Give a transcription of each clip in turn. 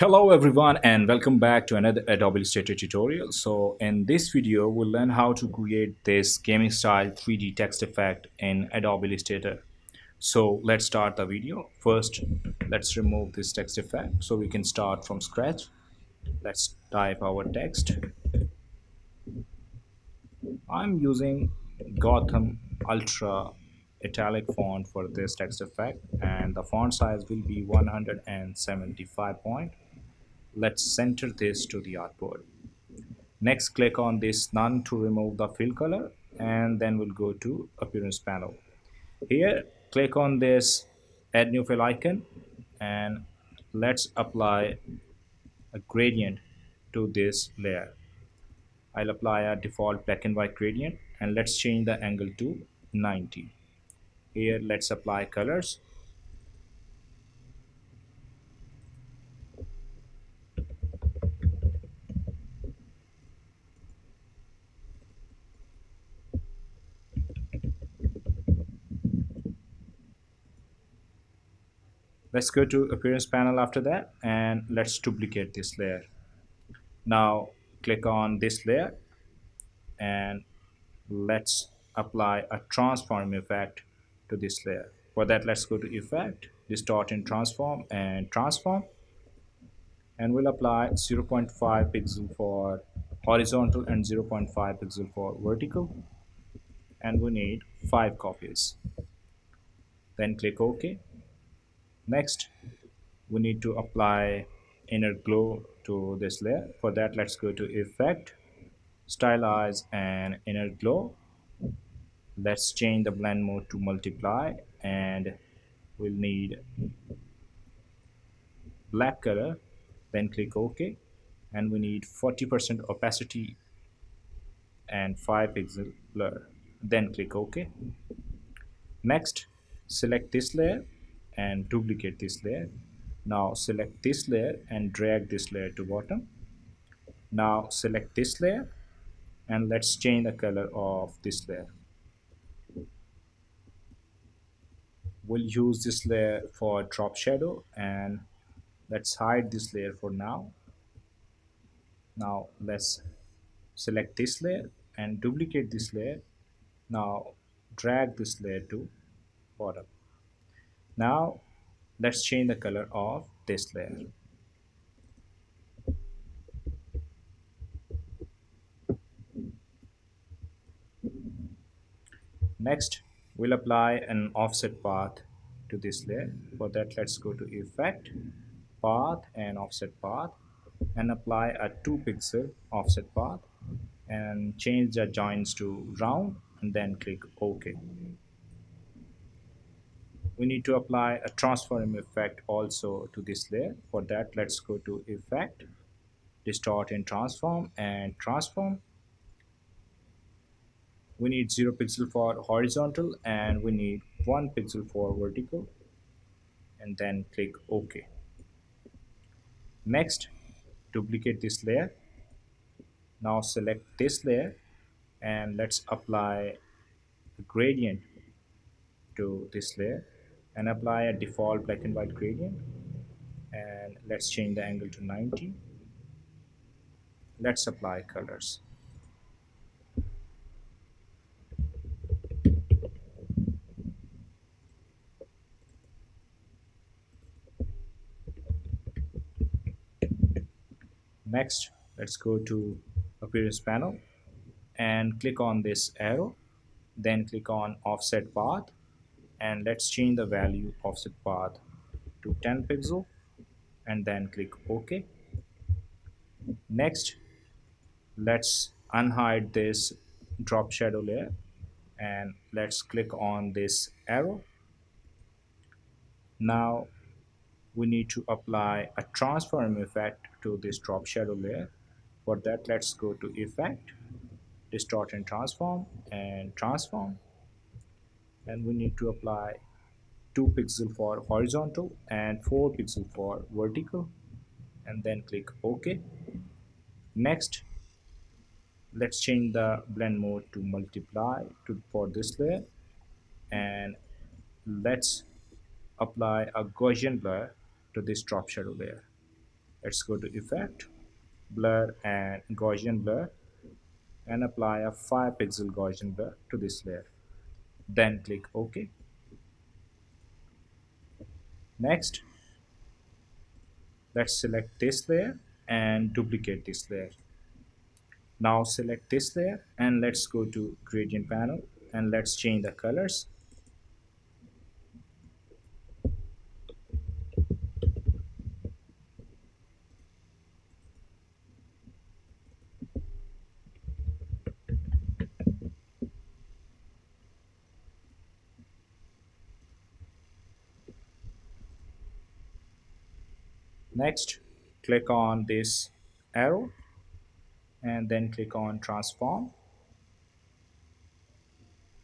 Hello everyone and welcome back to another Adobe Illustrator tutorial. So in this video we'll learn how to create this gaming style 3D text effect in Adobe Illustrator. So let's start the video. First let's remove this text effect so we can start from scratch. Let's type our text. I'm using Gotham Ultra italic font for this text effect and the font size will be 175 point. Let's center this to the artboard. Next, click on this none to remove the fill color and then we'll go to appearance panel. Here, click on this add new fill icon and let's apply a gradient to this layer. I'll apply a default black and white gradient and let's change the angle to 90. Here, let's apply colors. Let's go to appearance panel after that and let's duplicate this layer. Now click on this layer and let's apply a transform effect to this layer. For that, let's go to effect, distort and transform, and we'll apply 0.5 pixel for horizontal and 0.5 pixel for vertical, and we need 5 copies. Then click OK. Next, we need to apply inner glow to this layer. For that, let's go to effect, stylize and inner glow. Let's change the blend mode to multiply and we'll need black color. Then click OK and we need 40% opacity and 5 pixel blur. Then click OK. Next, select this layer and duplicate this layer. Now select this layer and drag this layer to bottom. Now select this layer and let's change the color of this layer. We'll use this layer for drop shadow and let's hide this layer for now. Now let's select this layer and duplicate this layer. Now drag this layer to bottom. Now let's change the color of this layer. Next, we'll apply an offset path to this layer. For that, let's go to effect, path and offset path and apply a 2 pixel offset path and change the joins to round and then click OK. We need to apply a transform effect also to this layer. For that, let's go to effect, distort and transform. We need 0 pixel for horizontal and we need 1 pixel for vertical and then click OK. Next, duplicate this layer. Now select this layer and let's apply a gradient to this layer and apply a default black and white gradient and let's change the angle to 90. Let's apply colors. Next, let's go to appearance panel and click on this arrow, then click on offset path and let's change the value offset path to 10 pixel and then click OK. Next, let's unhide this drop shadow layer and let's click on this arrow. Now we need to apply a transform effect to this drop shadow layer. For that, let's go to effect, distort and transform and we need to apply 2 pixel for horizontal and 4 pixel for vertical and then click OK. Next, let's change the blend mode to multiply for this layer and let's apply a Gaussian blur to this drop shadow layer. Let's go to effect, blur and Gaussian blur, and apply a 5 pixel Gaussian blur to this layer. Then click OK. Next, let's select this layer and duplicate this layer. Now select this layer and let's go to gradient panel and let's change the colors. Next, click on this arrow and then click on transform,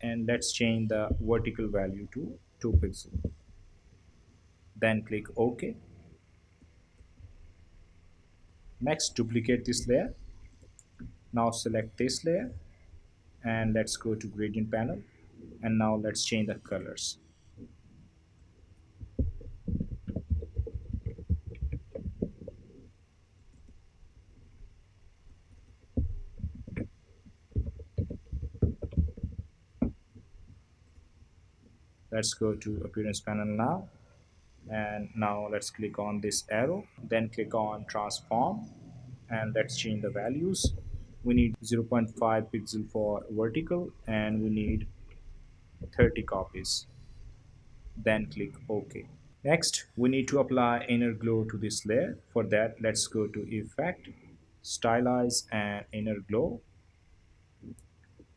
and let's change the vertical value to 2 pixel. Then click OK. Next, duplicate this layer. Now select this layer and let's go to gradient panel, and now let's change the colors. Let's go to appearance panel now, and now let's click on this arrow, then click on transform, and let's change the values. We need 0.5 pixel for vertical and we need 30 copies. Then click OK. Next, we need to apply inner glow to this layer. For that, let's go to effect, stylize and inner glow,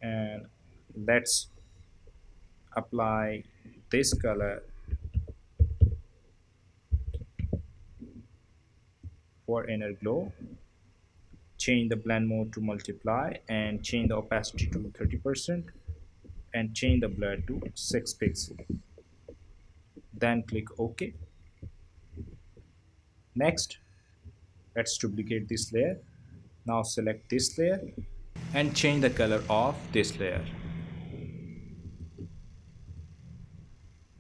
and let's apply this color for inner glow. Change the blend mode to multiply and change the opacity to 30% and change the blur to 6 pixel. Then click OK. Next, let's duplicate this layer. Now select this layer and change the color of this layer.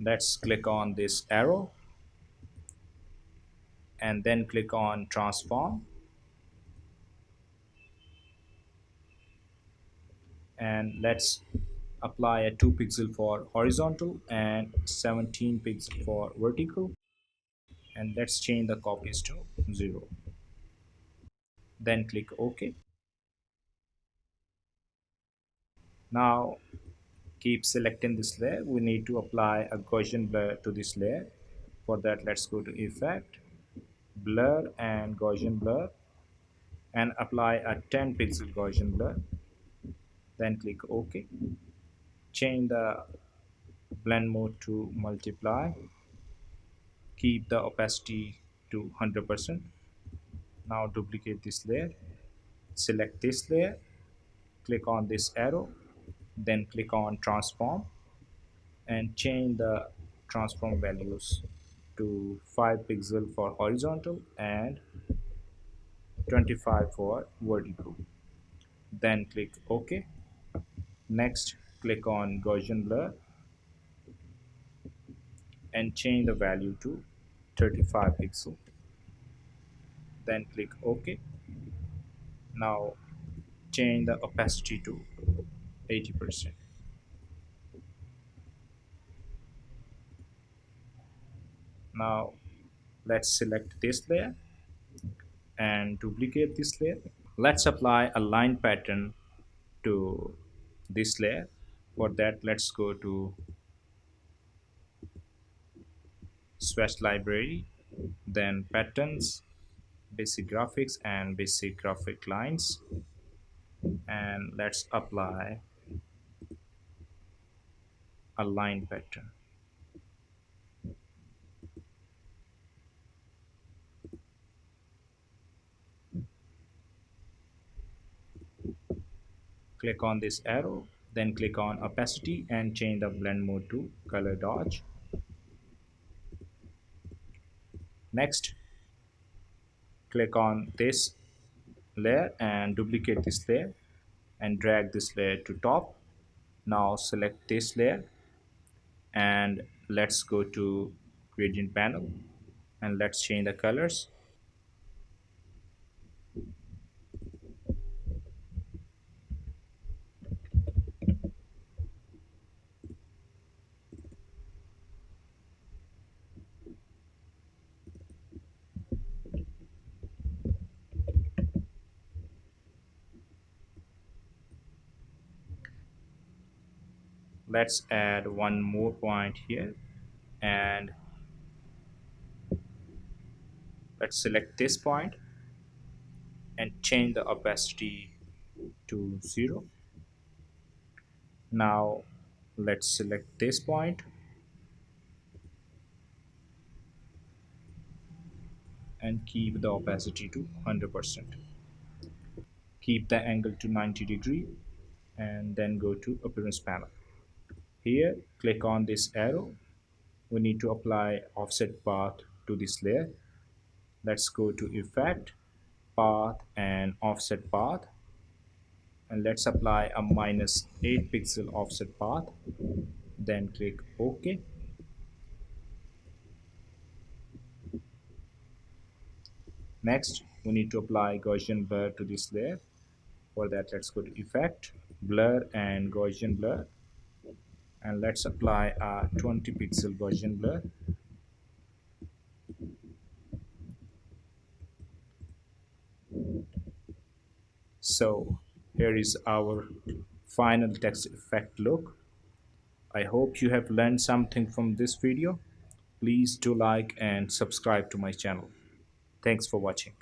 Let's click on this arrow and then click on transform, and let's apply a 2 pixel for horizontal and 17 pixel for vertical, and let's change the copies to 0. Then click OK. Now keep selecting this layer. We need to apply a Gaussian blur to this layer. For that, let's go to effect, blur and Gaussian blur, and apply a 10 pixel Gaussian blur. Then click OK. Change the blend mode to multiply. Keep the opacity to 100%. Now duplicate this layer. Select this layer. Click on this arrow. Then click on transform and change the transform values to 5 pixel for horizontal and 25 for vertical. Then click OK. Next, click on Gaussian blur and change the value to 35 pixel. Then click OK. Now change the opacity to 80%. Now let's select this layer and duplicate this layer. Let's apply a line pattern to this layer. For that, let's go to swatch library, then patterns, basic graphics and basic graphic lines, and let's apply a line pattern. Click on this arrow, then click on opacity and change the blend mode to color dodge. Next, click on this layer and duplicate this layer and drag this layer to top. Now select this layer and let's go to gradient panel and let's change the colors. Let's add one more point here, and let's select this point and change the opacity to 0. Now let's select this point and keep the opacity to 100%. Keep the angle to 90 degree and then go to appearance panel. Here click on this arrow. We need to apply offset path to this layer. Let's go to effect, path and offset path, and let's apply a -8 pixel offset path, then click OK. Next we need to apply Gaussian blur to this layer. For that, let's go to effect, blur and Gaussian blur, and let's apply a 20 pixel Gaussian blur. So here is our final text effect look. I hope you have learned something from this video. Please do like and subscribe to my channel. Thanks for watching.